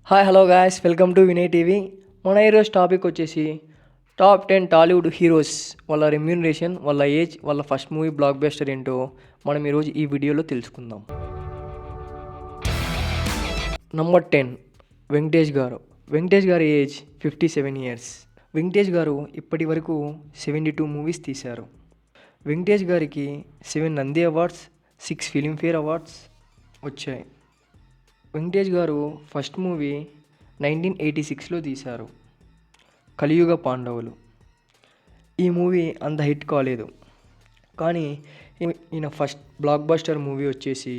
Hi hello guys, welcome to Vinay TV. మన ఈరోజు topic వచ్చేసి టాప్ 10 టాలీవుడ్ హీరోస్, వాళ్ళ రెమ్యూనరేషన్, వాళ్ళ ఏజ్, వాళ్ళ ఫస్ట్ మూవీ బ్లాక్ బస్టర్ ఏంటో మనం ఈరోజు ఈ వీడియోలో తెలుసుకుందాం. నంబర్ 10 వెంకటేష్ గారు. వెంకటేష్ గారి ఏజ్ 57 ఇయర్స్. వెంకటేష్ గారు ఇప్పటి వరకు 72 మూవీస్ తీశారు. వెంకటేష్ గారికి 7 నంది అవార్డ్స్, 6 ఫిలింఫేర్ అవార్డ్స్ వచ్చాయి. వెంకటేష్ గారు ఫస్ట్ మూవీ 1986లో తీశారు, కలియుగ పాండవులు. ఈ మూవీ అంత హిట్ కాలేదు, కానీ ఈయన ఫస్ట్ బ్లాక్ బస్టర్ మూవీ వచ్చేసి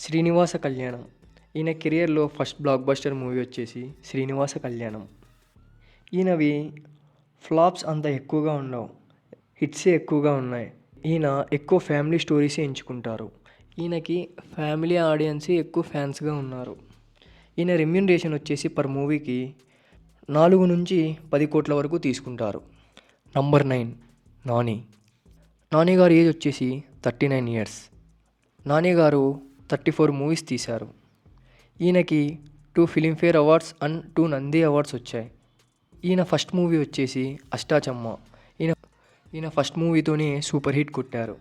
శ్రీనివాస కళ్యాణం. ఈయన కెరియర్లో ఫస్ట్ బ్లాక్ బస్టర్ మూవీ వచ్చేసి శ్రీనివాస కళ్యాణం. ఈయనవి ఫ్లాప్స్ అంత ఎక్కువగా ఉండవు, హిట్సే ఎక్కువగా ఉన్నాయి. ఈయన ఎక్కువ ఫ్యామిలీ స్టోరీసే ఎంచుకుంటారు. ఈయనకి ఫ్యామిలీ ఆడియన్స్ ఎక్కువ ఫ్యాన్స్గా ఉన్నారు. ఈయన రెమ్యూనరేషన్ వచ్చేసి పర్ మూవీకి 4 నుంచి 10 కోట్ల వరకు తీసుకుంటారు. నంబర్ 9 నాని. నాని గారి ఏజ్ వచ్చేసి 39 ఇయర్స్. నాని గారు 34 మూవీస్ తీశారు. ఈయనకి 2 Filmfare awards and 2 Nandi awards వచ్చాయి. ఈయన ఫస్ట్ మూవీ వచ్చేసి అష్టాచమ్మ. ఈయన ఫస్ట్ మూవీతోనే సూపర్ హిట్ కొట్టారు.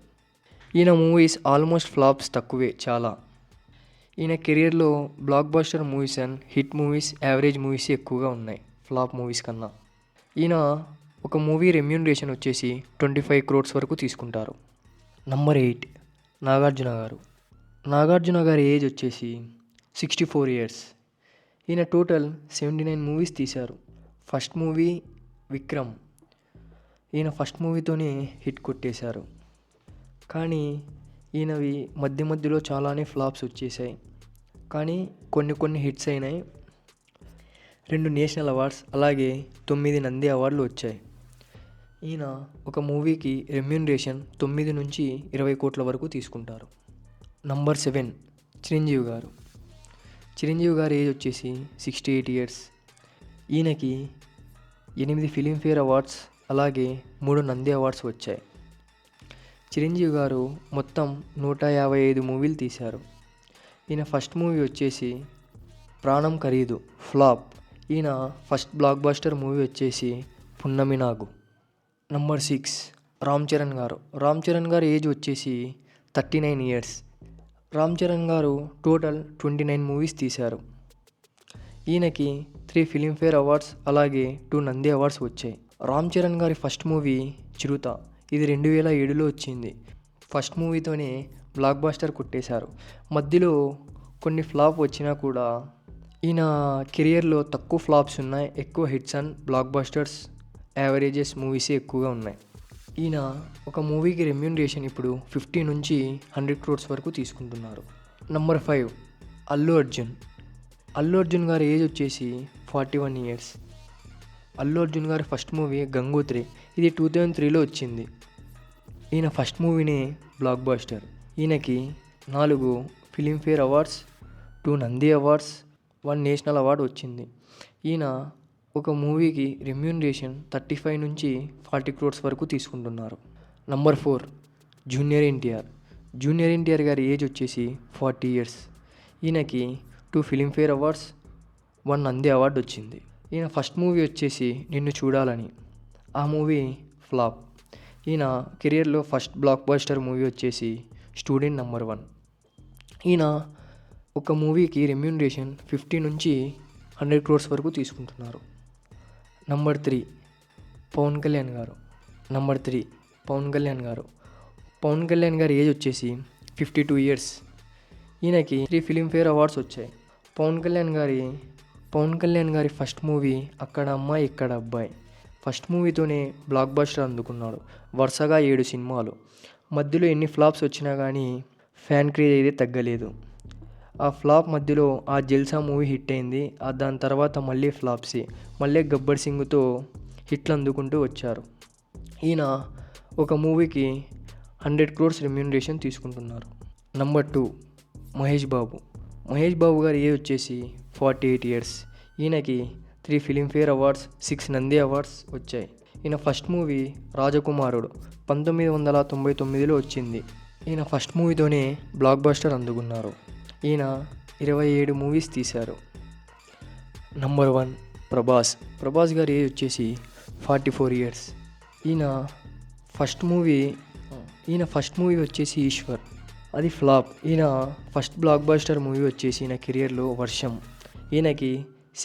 ఈయన మూవీస్ ఆల్మోస్ట్ ఫ్లాప్స్ తక్కువే చాలా. ఈయన కెరియర్లో block buster movies and hit movies, average movies ఎక్కువగా ఉన్నాయి ఫ్లాప్ మూవీస్ కన్నా. ఈయన ఒక మూవీ రెమ్యూనరేషన్ వచ్చేసి 25 crores వరకు తీసుకుంటారు. నంబర్ 8 నాగార్జున గారు. నాగార్జున గారి ఏజ్ వచ్చేసి 64 ఇయర్స్. ఈయన టోటల్ 79 మూవీస్ తీశారు. First movie Vikram. ఈయన ఫస్ట్ మూవీతోనే హిట్ కొట్టేశారు, కానీ ఈయనవి మధ్య మధ్యలో చాలానే ఫ్లాప్స్ వచ్చేసాయి, కానీ కొన్ని హిట్స్ అయినాయి. 2 నేషనల్ అవార్డ్స్ అలాగే 9 నంది అవార్డులు వచ్చాయి. ఈయన ఒక మూవీకి రెమ్యూనరేషన్ 9 నుంచి 20 కోట్ల వరకు తీసుకుంటారు. నంబర్ 7 చిరంజీవి గారు. చిరంజీవి గారి ఏజ్ వచ్చేసి 68 ఇయర్స్. ఈయనకి 8 ఫిలింఫేర్ అవార్డ్స్ అలాగే 3 నంది అవార్డ్స్ వచ్చాయి. చిరంజీవి గారు మొత్తం 155 మూవీలు తీశారు. ఈయన ఫస్ట్ మూవీ వచ్చేసి ప్రాణం ఖరీదు, ఫ్లాప్. ఈయన ఫస్ట్ బ్లాక్ బస్టర్ మూవీ వచ్చేసి పున్నమి నాగు. నంబర్ 6 రామ్ చరణ్ గారు. రామ్ చరణ్ గారి ఏజ్ వచ్చేసి 39 ఇయర్స్. రామ్ చరణ్ గారు టోటల్ 29 మూవీస్ తీశారు. ఈయనకి 3 ఫిలింఫేర్ అవార్డ్స్ అలాగే 2 నంది అవార్డ్స్ వచ్చాయి. రామ్ చరణ్ గారి ఫస్ట్ మూవీ చిరుత. ఇది 2007లో వచ్చింది. ఫస్ట్ మూవీతోనే బ్లాక్ బస్టర్ కొట్టేశారు. మధ్యలో కొన్ని ఫ్లాప్ వచ్చినా కూడా ఈయన కెరియర్లో తక్కువ ఫ్లాప్స్ ఉన్నాయి, ఎక్కువ hits and blockbusters, averages మూవీసే ఎక్కువగా ఉన్నాయి. ఈయన ఒక మూవీకి రెమ్యూనరేషన్ ఇప్పుడు 50 నుంచి 100 crores వరకు తీసుకుంటున్నారు. నంబర్ 5 అల్లు అర్జున్. అల్లు అర్జున్ గారి ఏజ్ వచ్చేసి 41 ఇయర్స్. అల్లు అర్జున్ గారి ఫస్ట్ మూవీ గంగోత్రి. ఇది 2003లో వచ్చింది. ఈయన ఫస్ట్ మూవీనే బ్లాక్ బస్టర్. ఈయనకి 4 Filmfare awards, 2 Nandi awards, 1 national award వచ్చింది. ఈయన ఒక మూవీకి రెమ్యూనరేషన్ 35 నుంచి 40 crores వరకు తీసుకుంటున్నారు. Number 4 junior NTR. Junior NTR గారి ఏజ్ వచ్చేసి 40 ఇయర్స్. ఈయనకి 2 ఫిలింఫేర్ అవార్డ్స్, 1 నంది అవార్డు వచ్చింది. ఈయన ఫస్ట్ మూవీ వచ్చేసి నిన్ను చూడాలని. ఆ మూవీ ఫ్లాప్. ఈయన కెరియర్లో ఫస్ట్ బ్లాక్ బస్టర్ మూవీ వచ్చేసి స్టూడెంట్ నంబర్ 1. ఈయన ఒక మూవీకి రెమ్యూనరేషన్ 50 నుంచి 100 crores వరకు తీసుకుంటున్నారు. నంబర్ 3 పవన్ కళ్యాణ్ గారు. పవన్ కళ్యాణ్ గారి ఏజ్ వచ్చేసి 52 ఇయర్స్. ఈయనకి 3 ఫిలింఫేర్ అవార్డ్స్ వచ్చాయి. పవన్ కళ్యాణ్ గారి ఫస్ట్ మూవీ అక్కడ అమ్మాయి ఇక్కడ అబ్బాయి. ఫస్ట్ మూవీతోనే బ్లాక్ బస్టర్ అందుకున్నాడు. వరుసగా 7 సినిమాలు. మధ్యలో ఎన్ని ఫ్లాప్స్ వచ్చినా కానీ ఫ్యాన్ క్రేజ్ అయితే తగ్గలేదు. ఆ ఫ్లాప్ మధ్యలో ఆ జల్సా మూవీ హిట్ అయింది. దాని తర్వాత మళ్ళీ ఫ్లాప్సే. మళ్ళీ గబ్బర్ సింగ్తో హిట్లు అందుకుంటూ వచ్చారు. ఈయన ఒక మూవీకి 100 crores రెమ్యూనరేషన్ తీసుకుంటున్నారు. నంబర్ 2 మహేష్ బాబు గారి ఏజ్ వచ్చేసి 48 ఇయర్స్. ఈయనకి 3 ఫిలింఫేర్ అవార్డ్స్, 6 నంది అవార్డ్స్ వచ్చాయి. ఈయన ఫస్ట్ మూవీ రాజకుమారుడు 1999లో వచ్చింది. ఈయన ఫస్ట్ మూవీతోనే బ్లాక్ బస్టర్ అందుకున్నారు. ఈయన 27 మూవీస్ తీశారు. నంబర్ 1 ప్రభాస్ గారి ఏజ్ వచ్చేసి 44 ఇయర్స్. ఈయన ఫస్ట్ మూవీ వచ్చేసి ఈశ్వర్, అది ఫ్లాప్. ఈయన ఫస్ట్ బ్లాక్ బస్టర్ మూవీ వచ్చేసి ఈయన కెరియర్లో వర్షం. ఈయనకి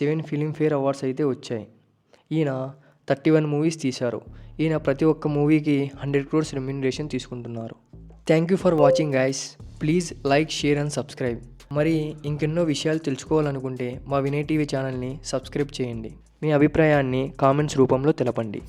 7 ఫిలింఫేర్ అవార్డ్స్ అయితే వచ్చాయి. ఈయన 31 మూవీస్ తీశారు. ఈయన ప్రతి ఒక్క మూవీకి 100 crores రెమ్యూనరేషన్ తీసుకుంటున్నారు. Thank you for watching guys. Please like, share and subscribe. మరి ఇంకెన్నో విషయాలు తెలుసుకోవాలనుకుంటే మా వినయ్ టీవీ ఛానల్ని సబ్స్క్రైబ్ చేయండి. మీ అభిప్రాయాన్ని కామెంట్స్ రూపంలో తెలపండి.